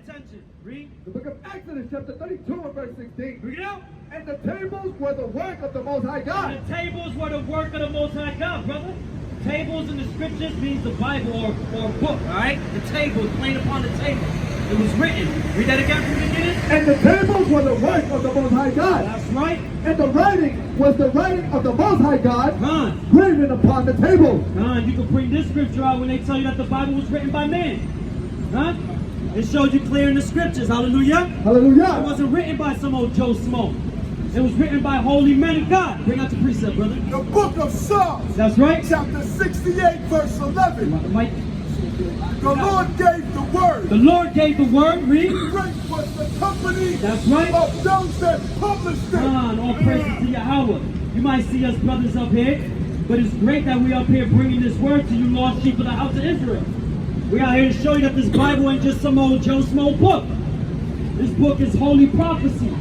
attention. Read. The book of Exodus, chapter 32 and verse 16. Read it out. And the tables were the work of the Most High God. And the tables were the work of the Most High God, brother. Tables in the scriptures means the Bible or book, all right? The table is laid upon the table. It was written. Read that again from the beginning. And the tables were the work of the Most High God. That's right. And the writing was the writing of the Most High God, Con. graven upon the table. Con, you can bring this scripture out when they tell you that the Bible was written by man. Huh? It shows you clear in the scriptures. Hallelujah. Hallelujah. It wasn't written by some old Joe Smo. It was written by holy men of God. Bring out the precept, brother. The book of Psalms. That's right. Chapter 68, verse 11. Mike. The Lord gave the word. The Lord gave the word. Read. Great was the company That's right. of those that published it. Come on, all praises to Yahweh. You might see us brothers up here, but it's great that we up here bringing this word to you, lost sheep of the house of Israel. We out here to show you that this Bible ain't just some old Joe Smo book. This book is holy prophecy.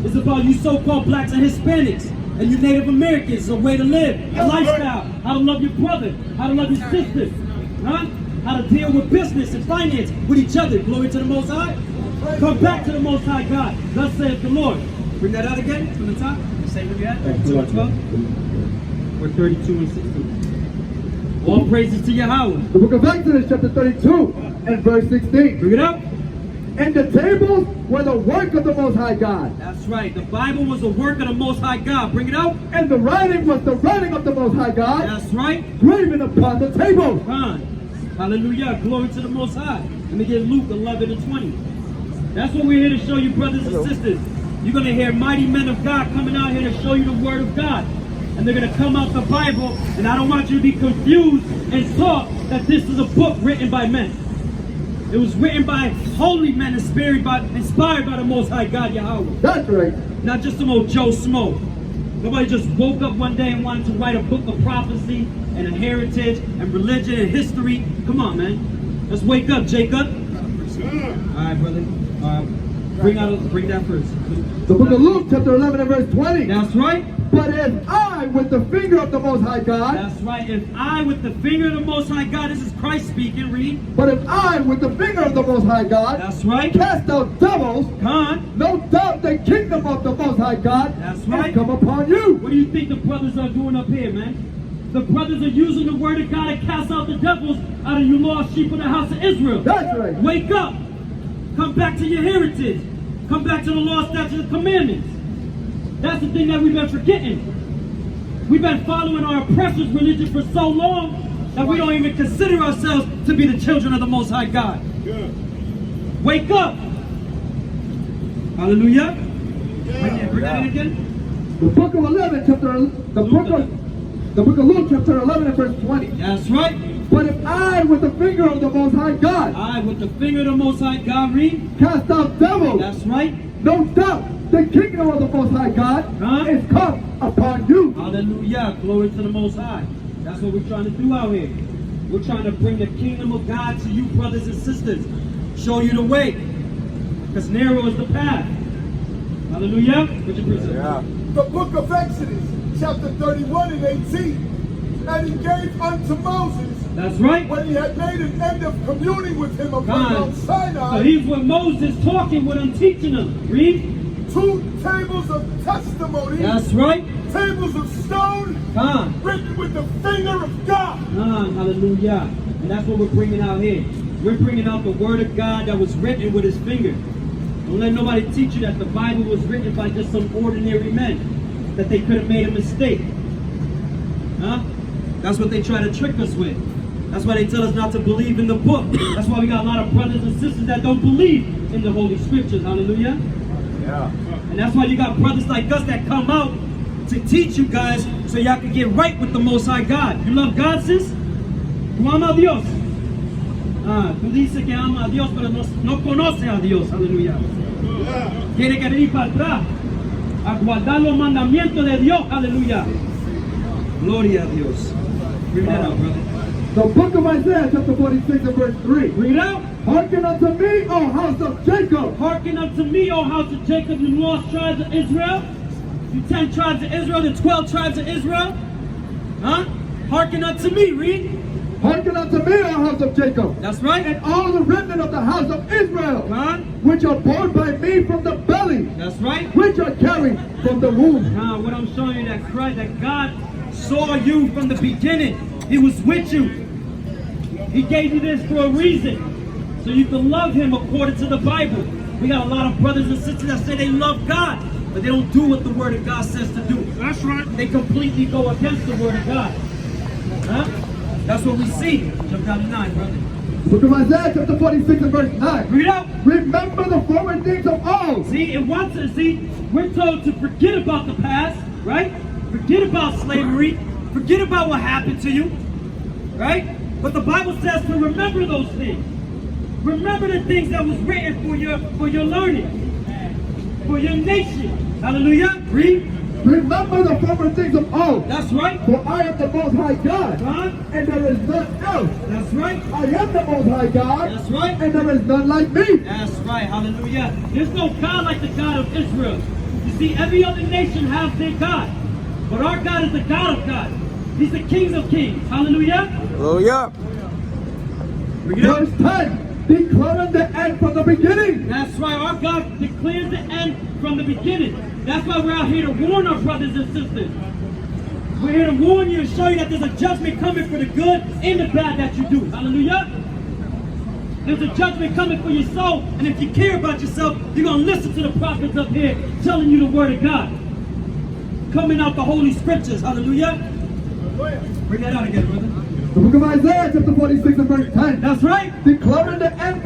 It's about you so-called blacks and Hispanics and you Native Americans, a way to live, a lifestyle, how to love your brother, how to love your sister, huh? How to deal with business and finance with each other. Glory to the Most High. Come back to the Most High God. Thus saith the Lord. Bring that out again from the top. Say what you had. 2 and 12. Or 32 and 16. All praises to Yahweh. The book of Exodus, chapter 32 and verse 16. Bring it up. And the tables were the work of the Most High God. That's right. The Bible was the work of the Most High God. Bring it out. And the writing was the writing of the Most High God, That's right. graven upon the table. Come on. Hallelujah. Glory to the Most High. Let me get Luke 11 and 20. That's what we're here to show you, brothers and sisters. You're going to hear mighty men of God coming out here to show you the Word of God. And they're going to come out the Bible, and I don't want you to be confused and thought that this is a book written by men. It was written by holy men inspired by the Most High God, Yahweh. That's right. Not just some old Joe Smo. Nobody just woke up one day and wanted to write a book of prophecy and heritage and religion and history. Come on, man. Let's wake up, Jacob. All right, brother. Bring that first. The book of Luke, chapter 11 and verse 20. That's right. But if I, with the finger of the Most High God, That's right. If I, with the finger of the Most High God, this is Christ speaking, read. but if I, with the finger of the Most High God, That's right. cast out devils, Come on. no doubt the kingdom of the Most High God That's has right. come upon you. What do you think the brothers are doing up here, man? The brothers are using the word of God to cast out the devils out of you lost sheep of the house of Israel. That's right. Wake up. Come back to your heritage. Come back to the law, statutes, and commandments. That's the thing that we've been forgetting. We've been following our oppressor's religion for so long that we don't even consider ourselves to be the children of the Most High God. Yeah. Wake up. Hallelujah. Bring that in again. The book of 11, the book of Luke, chapter 11 and verse 20. That's right. But if I, with the finger of the Most High God, I, with the finger of the Most High God, read. cast out devils, That's right. no doubt the kingdom of the Most High God is come upon you. Hallelujah. Glory to the Most High. That's what we're trying to do out here. We're trying to bring the kingdom of God to you, brothers and sisters. Show you the way. Because narrow is the path. Hallelujah. What's your precept? Yeah. The book of Exodus, chapter 31 and 18. And he gave unto Moses, That's right. when he had made an end of communing with him upon God. Mount Sinai, So he's with Moses talking with him, teaching him. Read. 2 tables of testimony, That's right. tables of stone, Come. written with the finger of God. Hallelujah. And that's what we're bringing out here. We're bringing out the word of God that was written with his finger. Don't let nobody teach you that the Bible was written by just some ordinary men, that they could have made a mistake. Huh? That's what they try to trick us with. That's why they tell us not to believe in the book. That's why we got a lot of brothers and sisters that don't believe in the Holy Scriptures. Hallelujah. Yeah. And that's why you got brothers like us that come out to teach you guys so y'all can get right with the Most High God. You love God, sis? Tú amas a Dios. Tú dices que ama a Dios, pero no conoce a Dios. Aleluya. Tiene que venir para atrás a guardar los mandamientos de Dios. Aleluya. Gloria a Dios. Bring that out, brother. The book of Isaiah, chapter 46 and verse 3. Bring it out. Hearken unto me, O house of Jacob. Hearken unto me, O house of Jacob, you lost tribes of Israel. You 10 tribes of Israel, the 12 tribes of Israel. Huh? Hearken unto me, read. Hearken unto me, O house of Jacob, That's right. and all the remnant of the house of Israel, God. which are born by me from the belly, That's right. which are carried from the womb. Now, what I'm showing you that Christ, that God saw you from the beginning. He was with you. He gave you this for a reason, so you can love Him according to the Bible. We got a lot of brothers and sisters that say they love God, but they don't do what the Word of God says to do. That's right. They completely go against the Word of God. Huh? That's what we see. Jump down to 9, brother. Book of Isaiah chapter 46 and verse 9. Read out. Remember the former things of old. See, it wants us. See, we're told to forget about the past, right? Forget about slavery. Forget about what happened to you, right? But the Bible says to remember those things. Remember the things that was written for your learning, for your nation. Hallelujah. Read. Remember the former things of old. That's right. For I am the Most High God, God. and there is none else. That's right. I am the Most High God, That's right. and there is none like me. That's right. Hallelujah. There's no God like the God of Israel. You see, every other nation has their God, but our God is the God of God. He's the King of Kings. Hallelujah. Hallelujah. Bring it up. Verse 10. Declaring the end from the beginning. That's right. Our God declares the end from the beginning. That's why we're out here to warn our brothers and sisters. We're here to warn you and show you that there's a judgment coming for the good and the bad that you do. Hallelujah. There's a judgment coming for your soul, and if you care about yourself, you're going to listen to the prophets up here telling you the word of God. Coming out the Holy Scriptures. Hallelujah. Bring that out again, brother. The book of Isaiah chapter 46 and verse 10. That's right. Declaring the end